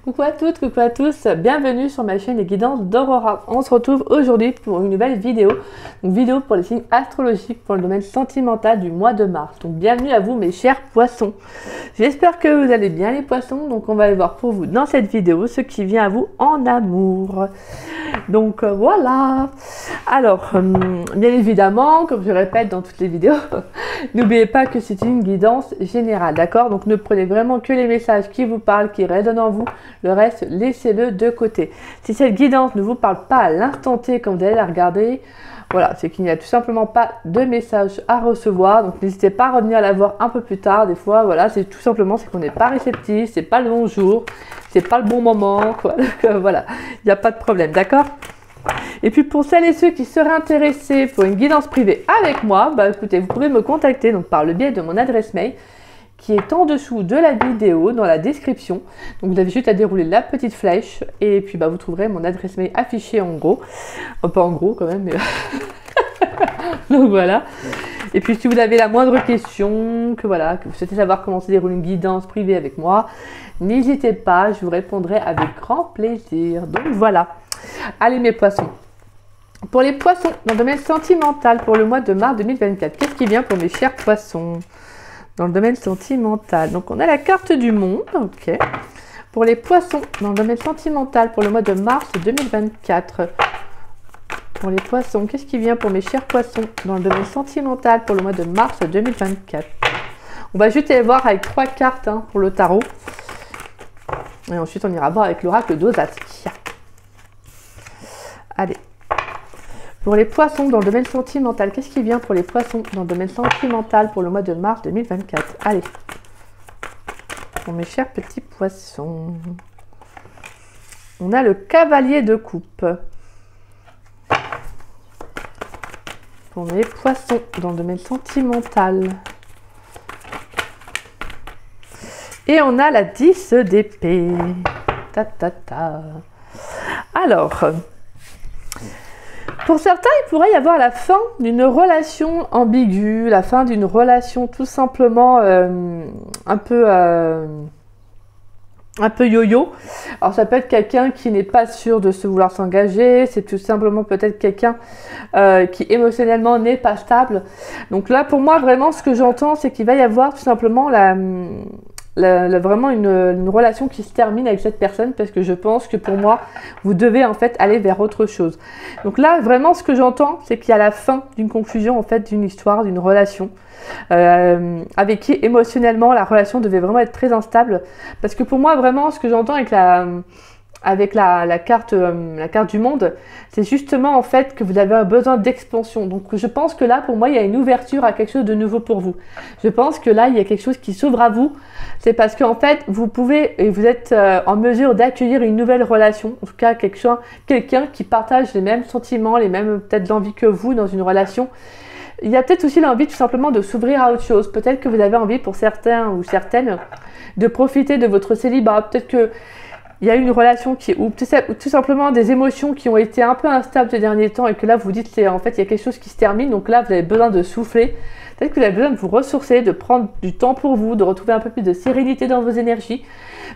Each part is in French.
Coucou à toutes, coucou à tous, bienvenue sur ma chaîne Les Guidances d'Aurora. On se retrouve aujourd'hui pour une nouvelle vidéo, une vidéo pour les signes astrologiques pour le domaine sentimental du mois de mars. Donc bienvenue à vous mes chers poissons. J'espère que vous allez bien les poissons, donc on va aller voir pour vous dans cette vidéo ce qui vient à vous en amour. Donc voilà. Alors, bien évidemment, comme je répète dans toutes les vidéos, n'oubliez pas que c'est une guidance générale, d'accord? Donc ne prenez vraiment que les messages qui vous parlent, qui résonnent en vous. Le reste, laissez-le de côté. Si cette guidance ne vous parle pas à l'instant T quand vous allez la regarder, voilà, c'est qu'il n'y a tout simplement pas de message à recevoir. Donc n'hésitez pas à revenir la voir un peu plus tard. Des fois, voilà, c'est tout simplement c'est qu'on n'est pas réceptif, c'est pas le bon jour, c'est pas le bon moment, quoi. Donc, voilà, il n'y a pas de problème, d'accord? Et puis pour celles et ceux qui seraient intéressés pour une guidance privée avec moi, bah écoutez, vous pouvez me contacter donc par le biais de mon adresse mail qui est en dessous de la vidéo, dans la description. Donc vous avez juste à dérouler la petite flèche et puis bah, vous trouverez mon adresse mail affichée en gros. Pas en gros quand même, mais... Donc voilà. Et puis si vous avez la moindre question, que vous souhaitez savoir comment se déroule une guidance privée avec moi, n'hésitez pas, je vous répondrai avec grand plaisir. Donc voilà. Allez mes poissons. Pour les poissons, dans le domaine sentimental pour le mois de mars 2024, qu'est-ce qui vient pour mes chers poissons? Dans le domaine sentimental, donc on a la carte du monde, ok. Pour les poissons, dans le domaine sentimental pour le mois de mars 2024. Pour les poissons, qu'est-ce qui vient pour mes chers poissons dans le domaine sentimental pour le mois de mars 2024? On va juste aller voir avec 3 cartes pour le tarot. Et ensuite, on ira voir avec l'oracle d'Ozaski. Allez. Pour les poissons dans le domaine sentimental, qu'est-ce qui vient pour les poissons dans le domaine sentimental pour le mois de mars 2024? Allez. Pour mes chers petits poissons. On a le cavalier de coupe. Pour mes poissons dans le domaine sentimental. Et on a la 10 d'épée. Ta ta ta. Alors, pour certains, il pourrait y avoir la fin d'une relation ambiguë, la fin d'une relation tout simplement un peu yo-yo. Alors ça peut être quelqu'un qui n'est pas sûr de se vouloir s'engager, c'est tout simplement peut-être quelqu'un qui émotionnellement n'est pas stable. Donc là pour moi vraiment ce que j'entends c'est qu'il va y avoir tout simplement vraiment une relation qui se termine avec cette personne parce que je pense que pour moi vous devez en fait aller vers autre chose. Donc là vraiment ce que j'entends c'est qu'il y a la fin d'une conclusion en fait d'une histoire, d'une relation avec qui émotionnellement la relation devait vraiment être très instable parce que pour moi vraiment ce que j'entends avec la carte du monde, c'est justement en fait que vous avez un besoin d'expansion. Donc je pense que là pour moi il y a une ouverture à quelque chose de nouveau pour vous. Je pense que là il y a quelque chose qui s'ouvre à vous. C'est parce qu'en fait vous pouvez et vous êtes en mesure d'accueillir une nouvelle relation. En tout cas quelqu'un qui partage les mêmes sentiments, les mêmes peut-être l'envie que vous dans une relation. Il y a peut-être aussi l'envie tout simplement de s'ouvrir à autre chose. Peut-être que vous avez envie pour certains ou certaines de profiter de votre célibat. Peut-être que il y a eu une relation ou tout simplement des émotions qui ont été un peu instables ces derniers temps et que là vous dites en fait il y a quelque chose qui se termine, donc là vous avez besoin de souffler, peut-être que vous avez besoin de vous ressourcer, de prendre du temps pour vous, de retrouver un peu plus de sérénité dans vos énergies.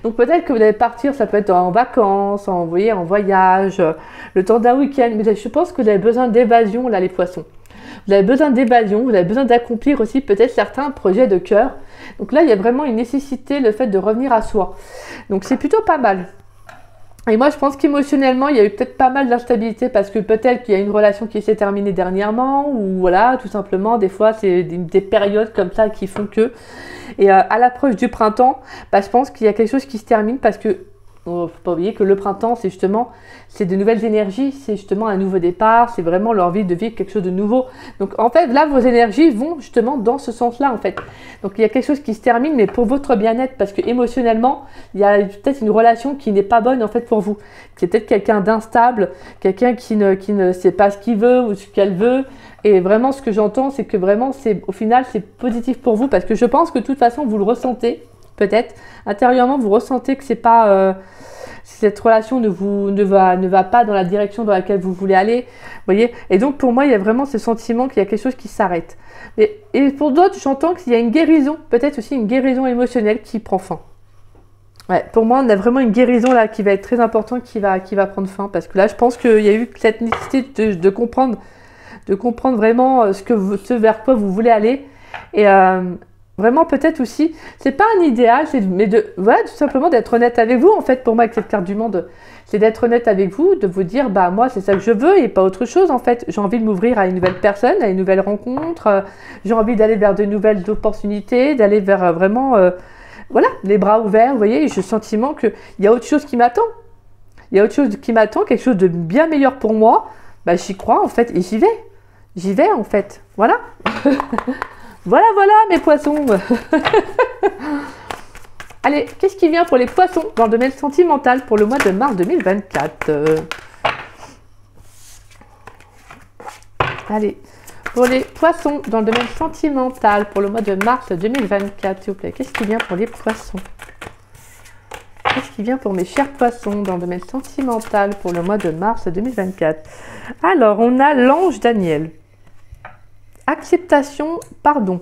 Donc peut-être que vous allez partir, ça peut être en vacances, en voyage, le temps d'un week-end, mais je pense que vous avez besoin d'évasion là les poissons. Vous avez besoin d'évasion, vous avez besoin d'accomplir aussi peut-être certains projets de cœur. Donc là, il y a vraiment une nécessité, le fait de revenir à soi. Donc c'est plutôt pas mal. Et moi, je pense qu'émotionnellement, il y a eu peut-être pas mal d'instabilité parce que peut-être qu'il y a une relation qui s'est terminée dernièrement ou voilà, tout simplement, des fois, c'est des périodes comme ça qui font que. Et à l'approche du printemps, je pense qu'il y a quelque chose qui se termine parce que faut pas oublier que le printemps, c'est de nouvelles énergies, c'est justement un nouveau départ, c'est vraiment l'envie de vivre quelque chose de nouveau. Donc en fait, là, vos énergies vont justement dans ce sens-là en fait. Donc il y a quelque chose qui se termine, mais pour votre bien-être, parce que émotionnellement, il y a peut-être une relation qui n'est pas bonne en fait pour vous. C'est peut-être quelqu'un d'instable, quelqu'un qui ne sait pas ce qu'il veut ou ce qu'elle veut. Et vraiment, ce que j'entends, c'est que vraiment, au final, c'est positif pour vous, parce que je pense que de toute façon, vous le ressentez. Peut-être intérieurement vous ressentez que c'est pas cette relation ne va pas dans la direction dans laquelle vous voulez aller, voyez. Et donc pour moi il y a vraiment ce sentiment qu'il y a quelque chose qui s'arrête. Et pour d'autres j'entends qu'il y a une guérison, peut-être aussi une guérison émotionnelle qui prend fin. Ouais, pour moi, on a vraiment une guérison là qui va être très importante, qui va prendre fin. Parce que là, je pense qu'il y a eu cette nécessité de comprendre vraiment ce vers quoi vous voulez aller. Et vraiment, peut-être aussi, c'est pas un idéal, mais voilà, tout simplement d'être honnête avec vous. En fait, pour moi, avec cette carte du monde, c'est d'être honnête avec vous, de vous dire, bah moi, c'est ça que je veux et pas autre chose. En fait, j'ai envie de m'ouvrir à une nouvelle personne, à une nouvelle rencontre. J'ai envie d'aller vers de nouvelles opportunités, d'aller vers vraiment, voilà, les bras ouverts. Vous voyez, j'ai le sentiment qu'il y a autre chose qui m'attend. Il y a autre chose qui m'attend, quelque chose de bien meilleur pour moi. Bah, j'y crois en fait et j'y vais. J'y vais en fait. Voilà. Voilà, voilà mes poissons. Allez, qu'est-ce qui vient pour les poissons dans le domaine sentimental pour le mois de mars 2024 Allez, pour les poissons dans le domaine sentimental pour le mois de mars 2024, s'il vous plaît. Qu'est-ce qui vient pour les poissons? Qu'est-ce qui vient pour mes chers poissons dans le domaine sentimental pour le mois de mars 2024? Alors, on a l'ange Daniel. Acceptation, pardon.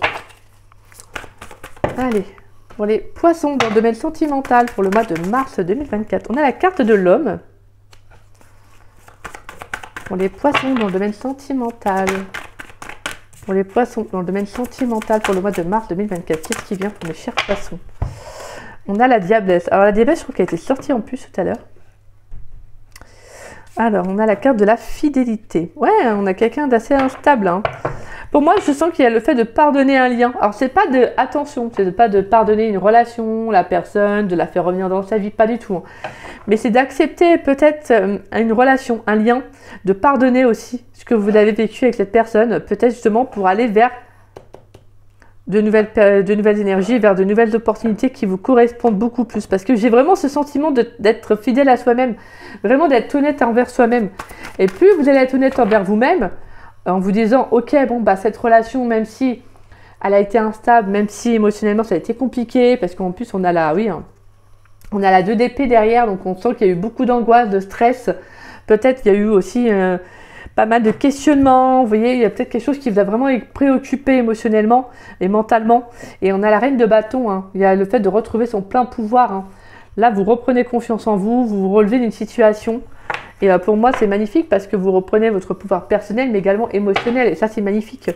Allez, pour les poissons dans le domaine sentimental pour le mois de mars 2024, on a la carte de l'homme. Pour les poissons dans le domaine sentimental. Pour les poissons dans le domaine sentimental pour le mois de mars 2024, qu'est-ce qui vient pour mes chers poissons? On a la diablesse. Alors la diablesse, je crois qu'elle a été sortie en plus tout à l'heure. Alors, on a la carte de la fidélité. Ouais, on a quelqu'un d'assez instable, hein. Pour moi, je sens qu'il y a le fait de pardonner un lien. Alors, c'est pas de... Attention, c'est pas de pardonner une relation, la personne, de la faire revenir dans sa vie, pas du tout. Hein. Mais c'est d'accepter peut-être une relation, un lien, de pardonner aussi ce que vous avez vécu avec cette personne, peut-être justement pour aller vers de nouvelles énergies, vers de nouvelles opportunités qui vous correspondent beaucoup plus. Parce que j'ai vraiment ce sentiment d'être fidèle à soi-même, vraiment d'être honnête envers soi-même. Et plus vous allez être honnête envers vous-même, en vous disant, ok, bon, bah cette relation, même si elle a été instable, même si émotionnellement ça a été compliqué, parce qu'en plus on a la 2 d'épée derrière, donc on sent qu'il y a eu beaucoup d'angoisse, de stress. Peut-être qu'il y a eu aussi pas mal de questionnements, vous voyez, il y a peut-être quelque chose qui vous a vraiment préoccupé émotionnellement et mentalement. Et on a la reine de bâton, hein. Il y a le fait de retrouver son plein pouvoir. Hein. Là, vous reprenez confiance en vous, vous vous relevez d'une situation. Et pour moi, c'est magnifique parce que vous reprenez votre pouvoir personnel, mais également émotionnel. Et ça, c'est magnifique.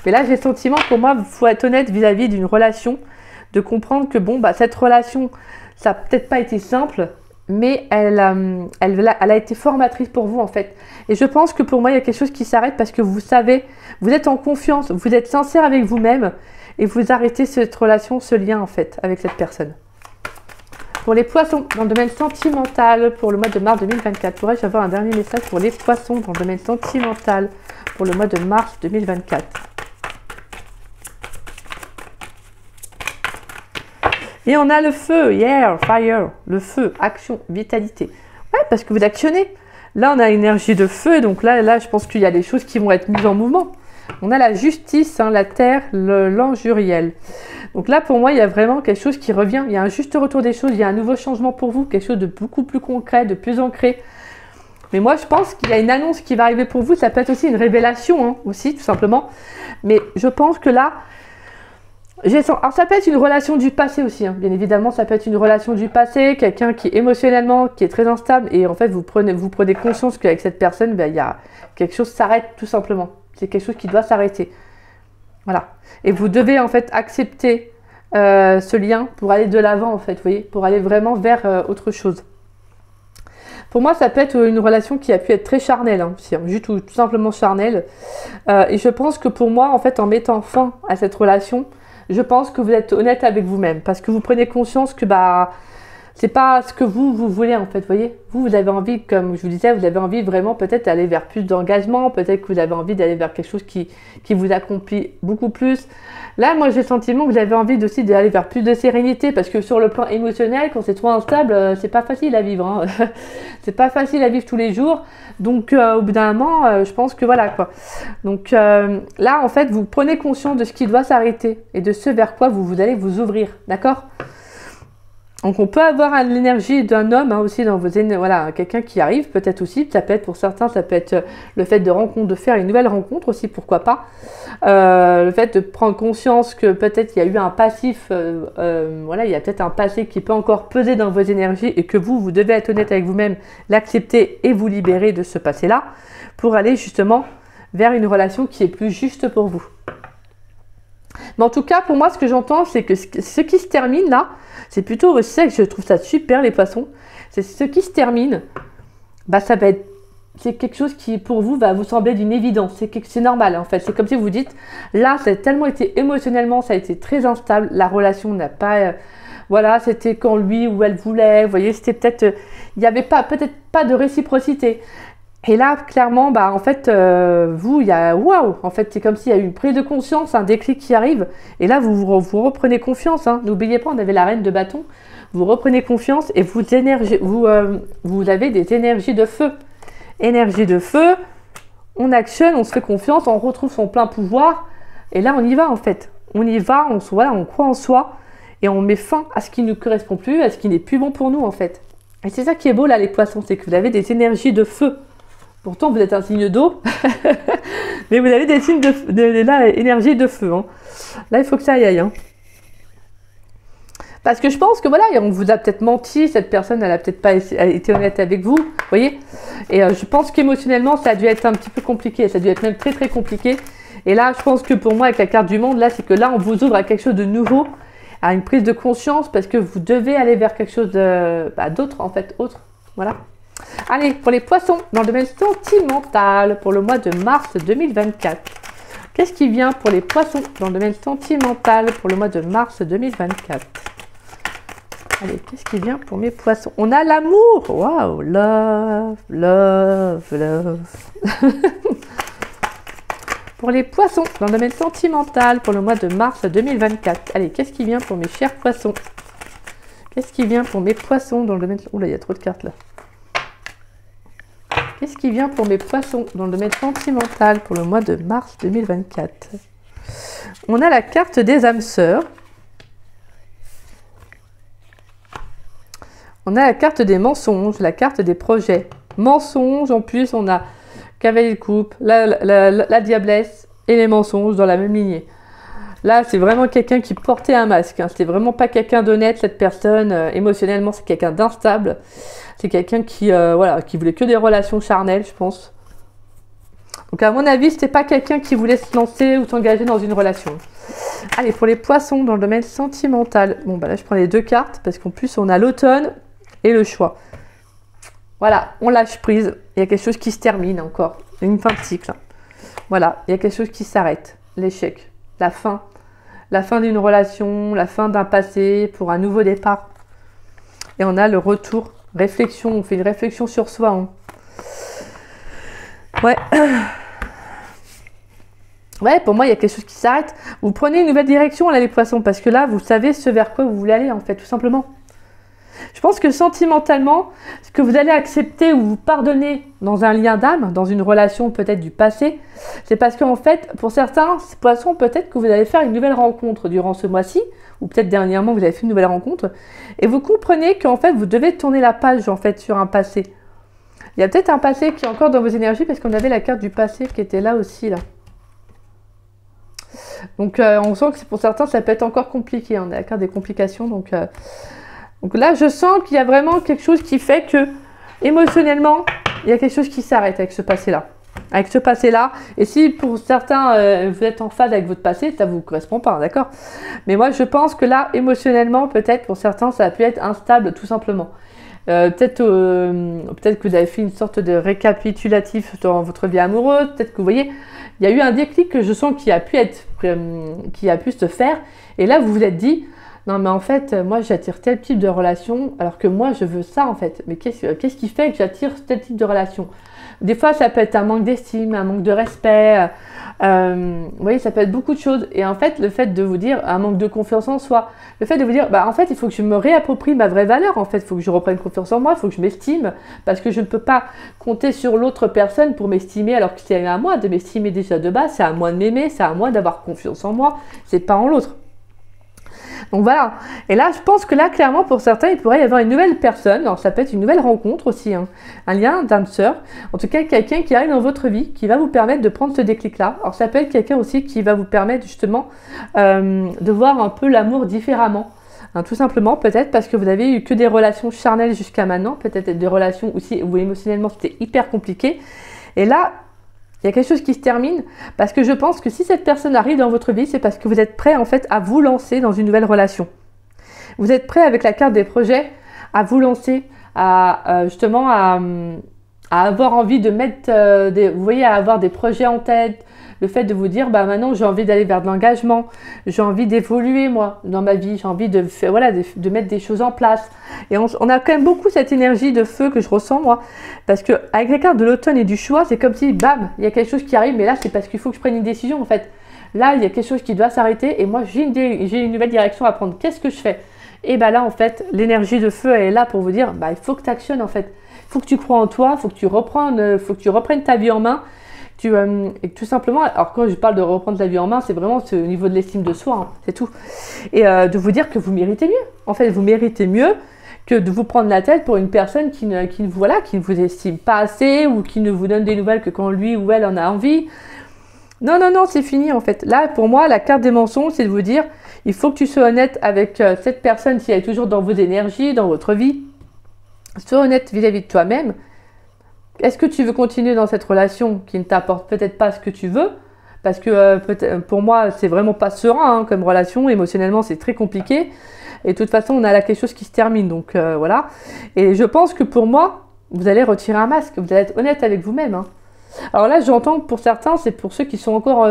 Mais là, j'ai le sentiment, pour moi, il faut être honnête vis-à-vis d'une relation, de comprendre que, bon, bah, cette relation, ça n'a peut-être pas été simple, mais elle a été formatrice pour vous, en fait. Et je pense que pour moi, il y a quelque chose qui s'arrête parce que vous savez, vous êtes en confiance, vous êtes sincère avec vous-même et vous arrêtez cette relation, ce lien, en fait, avec cette personne. Pour les poissons, dans le domaine sentimental, pour le mois de mars 2024, pourrais-je avoir un dernier message pour les poissons dans le domaine sentimental pour le mois de mars 2024? Et on a le feu, yeah, fire, le feu, action, vitalité. Ouais, parce que vous actionnez. Là, on a l'énergie de feu, donc là, je pense qu'il y a des choses qui vont être mises en mouvement. On a la justice, hein, la terre, l'ange Uriel. Donc là, pour moi, il y a vraiment quelque chose qui revient. Il y a un juste retour des choses, il y a un nouveau changement pour vous, quelque chose de beaucoup plus concret, de plus ancré. Mais moi, je pense qu'il y a une annonce qui va arriver pour vous. Ça peut être aussi une révélation, hein, aussi, tout simplement. Mais je pense que là, alors ça peut être une relation du passé aussi, hein. Bien évidemment, ça peut être une relation du passé, quelqu'un qui émotionnellement, qui est très instable, et en fait, vous prenez conscience qu'avec cette personne, ben, il y a quelque chose qui s'arrête tout simplement. C'est quelque chose qui doit s'arrêter. Voilà. Et vous devez en fait accepter ce lien pour aller de l'avant, en fait, vous voyez, pour aller vraiment vers autre chose. Pour moi, ça peut être une relation qui a pu être très charnelle, hein, aussi, hein, tout simplement charnelle. Et je pense que pour moi, en fait, en mettant fin à cette relation, je pense que vous êtes honnête avec vous-même parce que vous prenez conscience que bah c'est pas ce que vous voulez en fait, vous voyez. Vous avez envie, comme je vous disais, vous avez envie vraiment peut-être d'aller vers plus d'engagement, peut-être que vous avez envie d'aller vers quelque chose qui vous accomplit beaucoup plus. Là, moi, j'ai le sentiment que vous avez envie aussi d'aller vers plus de sérénité parce que sur le plan émotionnel, quand c'est trop instable, c'est pas facile à vivre. Hein. C'est pas facile à vivre tous les jours. Donc, au bout d'un moment, je pense que voilà quoi. Donc là, en fait, vous prenez conscience de ce qui doit s'arrêter et de ce vers quoi vous allez vous ouvrir, d'accord ? Donc on peut avoir l'énergie d'un homme hein, aussi dans vos voilà, quelqu'un qui arrive peut-être aussi, ça peut être pour certains, ça peut être le fait de faire une nouvelle rencontre aussi, pourquoi pas. Le fait de prendre conscience que peut-être il y a eu un passif, voilà, il y a peut-être un passé qui peut encore peser dans vos énergies et que vous devez être honnête avec vous-même, l'accepter et vous libérer de ce passé-là pour aller justement vers une relation qui est plus juste pour vous. Mais en tout cas, pour moi, ce que j'entends, c'est que ce qui se termine là, c'est plutôt aussi ça que je trouve ça super, les poissons. C'est ce qui se termine, bah ça va être, c'est quelque chose qui pour vous va vous sembler d'une évidence. C'est normal en fait. C'est comme si vous dites, là, ça a tellement été émotionnellement, ça a été très instable. La relation n'a pas, voilà, c'était quand lui ou elle voulait. Vous voyez, c'était peut-être, il n'y avait peut-être pas de réciprocité. Et là, clairement, bah, en fait, vous, il y a waouh! En fait, c'est comme s'il y a eu une prise de conscience, un déclic qui arrive. Et là, vous reprenez confiance. Hein. N'oubliez pas, on avait la reine de bâton. Vous reprenez confiance et vous avez des énergies de feu. Énergie de feu, on actionne, on se fait confiance, on retrouve son plein pouvoir. Et là, on y va, en fait. On y va, voilà, on croit en soi. Et on met fin à ce qui ne correspond plus, à ce qui n'est plus bon pour nous, en fait. Et c'est ça qui est beau, là, les poissons, c'est que vous avez des énergies de feu. Pourtant, vous êtes un signe d'eau, mais vous avez des signes énergie de feu. Hein. Là, il faut que ça y aille. Hein. Parce que je pense que voilà, on vous a peut-être menti, cette personne, elle a peut-être pas été honnête avec vous, vous voyez. Et je pense qu'émotionnellement, ça a dû être un petit peu compliqué, ça a dû être même très très compliqué. Et là, je pense que pour moi, avec la carte du monde, là, c'est que là, on vous ouvre à quelque chose de nouveau, à une prise de conscience, parce que vous devez aller vers quelque chose d'autre, en fait, autre. Voilà. Allez, pour les poissons, dans le domaine sentimental, pour le mois de mars 2024. Qu'est-ce qui vient pour les poissons dans le domaine sentimental pour le mois de mars 2024? Allez, qu'est-ce qui vient pour mes poissons? On a l'amour. Waouh, love, love, love. Pour les poissons, dans le domaine sentimental pour le mois de mars 2024. Allez, qu'est-ce qui vient pour mes chers poissons? Qu'est-ce qui vient pour mes poissons dans le domaine... Oula, il y a trop de cartes là. Qu'est-ce qui vient pour mes poissons dans le domaine sentimental pour le mois de mars 2024? On a la carte des âmes sœurs. On a la carte des mensonges, la carte des projets. Mensonges, en plus, on a cavalier de coupe, la diablesse et les mensonges dans la même lignée. Là, c'est vraiment quelqu'un qui portait un masque. Hein. C'est vraiment pas quelqu'un d'honnête, cette personne. Émotionnellement, c'est quelqu'un d'instable. C'est quelqu'un qui, voilà, qui voulait que des relations charnelles, je pense. Donc, à mon avis, c'était pas quelqu'un qui voulait se lancer ou s'engager dans une relation. Allez, pour les poissons, dans le domaine sentimental. Bon, bah là, je prends les deux cartes parce qu'en plus, on a l'automne et le choix. Voilà, on lâche prise. Il y a quelque chose qui se termine encore. Une fin de cycle. Voilà, il y a quelque chose qui s'arrête. L'échec, la fin. La fin d'une relation, la fin d'un passé pour un nouveau départ. Et on a le retour. Réflexion, on fait une réflexion sur soi. Hein. Ouais. Ouais, pour moi, il y a quelque chose qui s'arrête. Vous prenez une nouvelle direction, là, les poissons, parce que là, vous savez ce vers quoi vous voulez aller, en fait, tout simplement. Je pense que sentimentalement, ce que vous allez accepter ou vous pardonner dans un lien d'âme, dans une relation peut-être du passé, c'est parce qu'en fait, pour certains poissons, peut-être que vous allez faire une nouvelle rencontre durant ce mois-ci, ou peut-être dernièrement, vous avez fait une nouvelle rencontre, et vous comprenez qu'en fait, vous devez tourner la page, en fait, sur un passé. Il y a peut-être un passé qui est encore dans vos énergies, parce qu'on avait la carte du passé qui était là aussi, là. Donc, on sent que pour certains, ça peut être encore compliqué. On a la carte des complications, donc là, je sens qu'il y a vraiment quelque chose qui fait que, émotionnellement, il y a quelque chose qui s'arrête avec ce passé-là. Avec ce passé-là. Et si pour certains, vous êtes en phase avec votre passé, ça ne vous correspond pas, d'accord? Mais moi, je pense que là, émotionnellement, peut-être, pour certains, ça a pu être instable, tout simplement. Peut-être que vous avez fait une sorte de récapitulatif dans votre vie amoureuse. Peut-être que vous voyez, il y a eu un déclic que je sens qui a pu se faire. Et là, vous vous êtes dit... Non, mais en fait, moi, j'attire tel type de relation, alors que moi, je veux ça, en fait. Mais qu'est-ce qui fait que j'attire tel type de relation? Des fois, ça peut être un manque d'estime, un manque de respect. Vous voyez, ça peut être beaucoup de choses. Et en fait, le fait de vous dire un manque de confiance en soi, le fait de vous dire, bah, en fait, il faut que je me réapproprie ma vraie valeur. En fait, il faut que je reprenne confiance en moi, il faut que je m'estime, parce que je ne peux pas compter sur l'autre personne pour m'estimer, alors que c'est à moi de m'estimer déjà de base, c'est à moi de m'aimer, c'est à moi d'avoir confiance en moi, c'est pas en l'autre. Donc voilà. Et là, je pense que là, clairement, pour certains, il pourrait y avoir une nouvelle personne. Alors, ça peut être une nouvelle rencontre aussi, hein. Un lien d'âme sœur. En tout cas, quelqu'un qui arrive dans votre vie, qui va vous permettre de prendre ce déclic-là. Alors, ça peut être quelqu'un aussi qui va vous permettre justement de voir un peu l'amour différemment. Hein, tout simplement, peut-être parce que vous avez eu que des relations charnelles jusqu'à maintenant. Peut-être des relations aussi où émotionnellement, c'était hyper compliqué. Et là, il y a quelque chose qui se termine parce que je pense que si cette personne arrive dans votre vie, c'est parce que vous êtes prêt en fait à vous lancer dans une nouvelle relation. Vous êtes prêt avec la carte des projets à vous lancer, justement à avoir envie de mettre, vous voyez, à avoir des projets en tête. Le fait de vous dire, bah maintenant j'ai envie d'aller vers de l'engagement, j'ai envie d'évoluer moi dans ma vie, j'ai envie de faire, voilà, de mettre des choses en place. Et on a quand même beaucoup cette énergie de feu que je ressens moi, parce que avec les cartes de l'automne et du choix, c'est comme si bam, il y a quelque chose qui arrive, mais là c'est parce qu'il faut que je prenne une décision en fait. Là il y a quelque chose qui doit s'arrêter et moi j'ai une nouvelle direction à prendre. Qu'est-ce que je fais? Et bah là en fait l'énergie de feu elle est là pour vous dire, bah il faut que tu actionnes en fait, il faut que tu crois en toi, il faut que tu reprennes ta vie en main. Et tout simplement, alors quand je parle de reprendre la vie en main, c'est vraiment au niveau de l'estime de soi, hein, c'est tout. Et de vous dire que vous méritez mieux. En fait, vous méritez mieux que de vous prendre la tête pour une personne qui ne vous estime pas assez ou qui ne vous donne des nouvelles que quand lui ou elle en a envie. Non, non, non, c'est fini en fait. Là, pour moi, la carte des mensonges, c'est de vous dire, il faut que tu sois honnête avec cette personne si elle est toujours dans vos énergies, dans votre vie. Sois honnête vis-à-vis de toi-même. Est-ce que tu veux continuer dans cette relation qui ne t'apporte peut-être pas ce que tu veux? Parce que pour moi, c'est vraiment pas serein hein, comme relation. Émotionnellement, c'est très compliqué. Et de toute façon, on a là quelque chose qui se termine. Donc voilà. Et je pense que pour moi, vous allez retirer un masque. Vous allez être honnête avec vous-même. Hein. Alors là, j'entends que pour certains, c'est pour ceux qui sont encore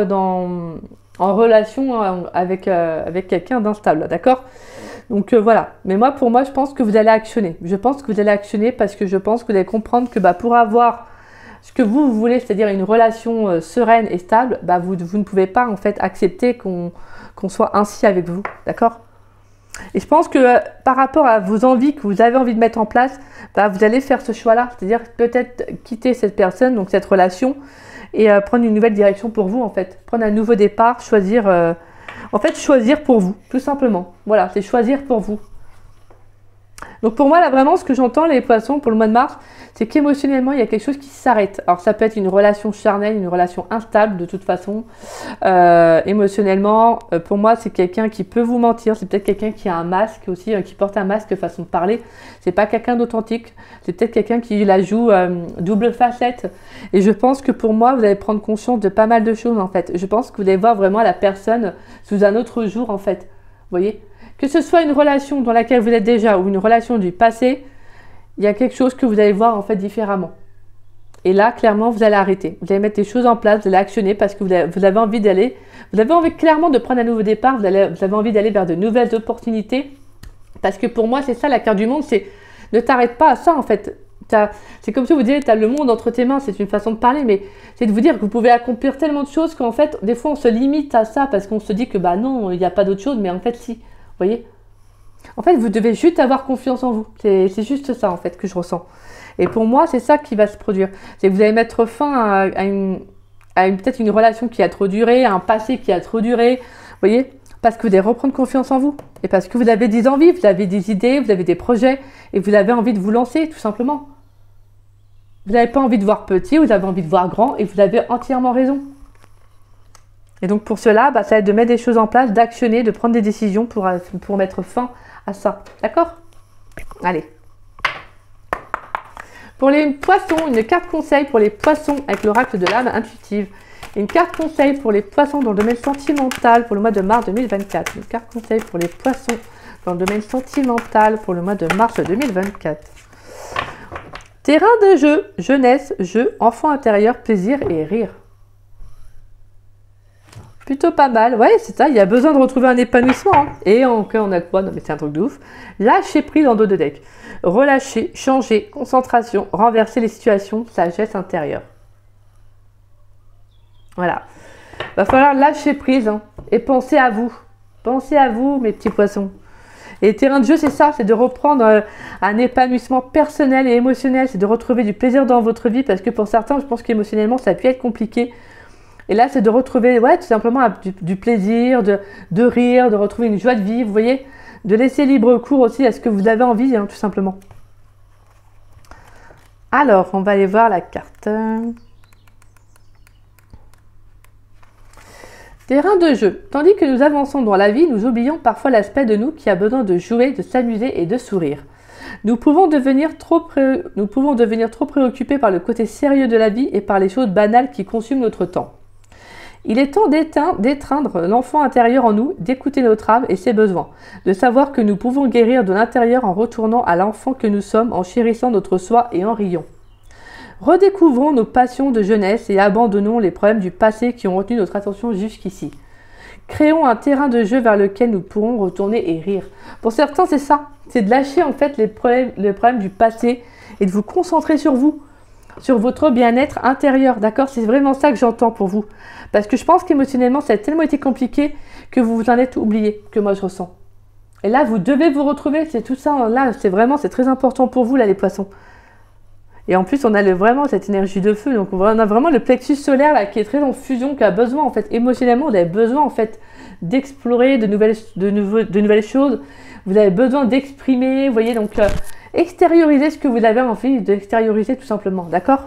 en relation avec quelqu'un d'instable. D'accord? Donc voilà, mais pour moi, je pense que vous allez actionner. Je pense que vous allez actionner parce que je pense que vous allez comprendre que pour avoir ce que vous voulez, c'est-à-dire une relation sereine et stable, vous ne pouvez pas en fait accepter qu'on soit ainsi avec vous, d'accord? Et je pense que par rapport à vos envies que vous avez envie de mettre en place, vous allez faire ce choix-là, c'est-à-dire peut-être quitter cette personne, donc cette relation, et prendre une nouvelle direction pour vous en fait. Prendre un nouveau départ, choisir... En fait, choisir pour vous, tout simplement. Voilà, c'est choisir pour vous. Donc pour moi, là, vraiment, ce que j'entends, les poissons, pour le mois de mars, c'est qu'émotionnellement, il y a quelque chose qui s'arrête. Alors, ça peut être une relation charnelle, une relation instable, de toute façon. Émotionnellement, pour moi, c'est quelqu'un qui peut vous mentir. C'est peut-être quelqu'un qui a un masque aussi, qui porte un masque façon de parler. C'est pas quelqu'un d'authentique. C'est peut-être quelqu'un qui la joue double facette. Et je pense que pour moi, vous allez prendre conscience de pas mal de choses, en fait. Je pense que vous allez voir vraiment la personne sous un autre jour, en fait. Vous voyez ? Que ce soit une relation dans laquelle vous êtes déjà ou une relation du passé, il y a quelque chose que vous allez voir en fait différemment. Et là, clairement, vous allez arrêter. Vous allez mettre des choses en place, vous allez actionner parce que vous avez envie d'aller, vous avez envie clairement de prendre un nouveau départ, vous avez envie d'aller vers de nouvelles opportunités. Parce que pour moi, c'est ça la carte du monde, c'est ne t'arrête pas à ça en fait. C'est comme si vous disiez, tu as le monde entre tes mains, c'est une façon de parler, mais c'est de vous dire que vous pouvez accomplir tellement de choses qu'en fait, des fois, on se limite à ça parce qu'on se dit que non, il n'y a pas d'autre chose, mais en fait, si. Vous voyez? En fait, vous devez juste avoir confiance en vous. C'est juste ça, en fait, que je ressens. Et pour moi, c'est ça qui va se produire. C'est que vous allez mettre fin à peut-être une relation qui a trop duré, à un passé qui a trop duré. Vous voyez? Parce que vous devez reprendre confiance en vous. Et parce que vous avez des envies, vous avez des idées, vous avez des projets. Et vous avez envie de vous lancer, tout simplement. Vous n'avez pas envie de voir petit, vous avez envie de voir grand. Et vous avez entièrement raison. Et donc pour cela, ça va être de mettre des choses en place, d'actionner, de prendre des décisions pour mettre fin à ça. D'accord? Allez. Pour les poissons, une carte conseil pour les poissons avec l'oracle de l'âme intuitive. Une carte conseil pour les poissons dans le domaine sentimental pour le mois de mars 2024. Une carte conseil pour les poissons dans le domaine sentimental pour le mois de mars 2024. Terrain de jeu, jeunesse, jeu, enfant intérieur, plaisir et rire. Plutôt pas mal, ouais, c'est ça, il y a besoin de retrouver un épanouissement. Hein. Et encore, on a quoi? Non mais c'est un truc de ouf. Lâcher prise en dos de deck. Relâcher, changer, concentration, renverser les situations, sagesse intérieure. Voilà. Va falloir lâcher prise hein, et penser à vous. Pensez à vous, mes petits poissons. Et terrain de jeu, c'est ça, c'est de reprendre un épanouissement personnel et émotionnel. C'est de retrouver du plaisir dans votre vie parce que pour certains, je pense qu'émotionnellement, ça a pu être compliqué. Et là, c'est de retrouver, ouais, tout simplement du plaisir, de rire, de retrouver une joie de vivre, vous voyez, de laisser libre cours aussi à ce que vous avez envie, hein, tout simplement. Alors, on va aller voir la carte. Terrain de jeu. Tandis que nous avançons dans la vie, nous oublions parfois l'aspect de nous qui a besoin de jouer, de s'amuser et de sourire. Nous pouvons devenir trop préoccupés par le côté sérieux de la vie et par les choses banales qui consument notre temps. Il est temps d'étreindre l'enfant intérieur en nous, d'écouter notre âme et ses besoins, de savoir que nous pouvons guérir de l'intérieur en retournant à l'enfant que nous sommes, en chérissant notre soi et en riant. Redécouvrons nos passions de jeunesse et abandonnons les problèmes du passé qui ont retenu notre attention jusqu'ici. Créons un terrain de jeu vers lequel nous pourrons retourner et rire. Pour certains, c'est ça. C'est de lâcher en fait les problèmes du passé et de vous concentrer sur vous, sur votre bien-être intérieur. D'accord? C'est vraiment ça que j'entends pour vous. Parce que je pense qu'émotionnellement, ça a tellement été compliqué que vous vous en êtes oublié, que moi je ressens. Et là, vous devez vous retrouver. C'est tout ça. Là, c'est très important pour vous, là, les poissons. Et en plus, on a vraiment cette énergie de feu. Donc, on a vraiment le plexus solaire là, qui est très en fusion, qui a besoin, en fait, émotionnellement, vous avez besoin, en fait, d'explorer de nouvelles choses. Vous avez besoin d'exprimer, vous voyez, donc, extérioriser ce que vous avez envie d'extérioriser, tout simplement. D'accord?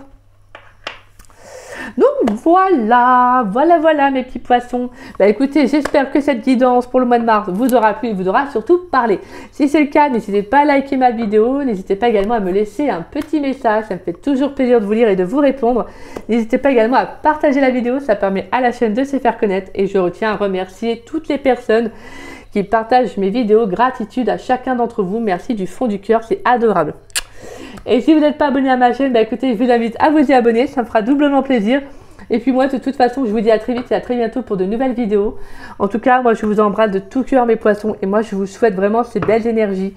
Donc voilà mes petits poissons. Bah écoutez, j'espère que cette guidance pour le mois de mars vous aura plu et vous aura surtout parlé. Si c'est le cas, n'hésitez pas à liker ma vidéo, n'hésitez pas également à me laisser un petit message, ça me fait toujours plaisir de vous lire et de vous répondre. N'hésitez pas également à partager la vidéo, ça permet à la chaîne de se faire connaître et je retiens à remercier toutes les personnes qui partagent mes vidéos. Gratitude à chacun d'entre vous, merci du fond du cœur, c'est adorable. Et si vous n'êtes pas abonné à ma chaîne, bah écoutez, je vous invite à vous y abonner, ça me fera doublement plaisir. Et puis moi, de toute façon, je vous dis à très vite et à très bientôt pour de nouvelles vidéos. En tout cas, moi, je vous embrasse de tout cœur, mes poissons. Et moi, je vous souhaite vraiment ces belles énergies.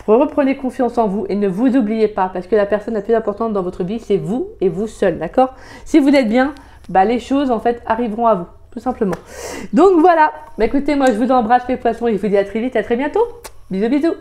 Reprenez confiance en vous et ne vous oubliez pas, parce que la personne la plus importante dans votre vie, c'est vous et vous seul, d'accord? Si vous êtes bien, bah les choses, en fait, arriveront à vous, tout simplement. Donc voilà, bah écoutez, moi, je vous embrasse, mes poissons, et je vous dis à très vite et à très bientôt. Bisous, bisous.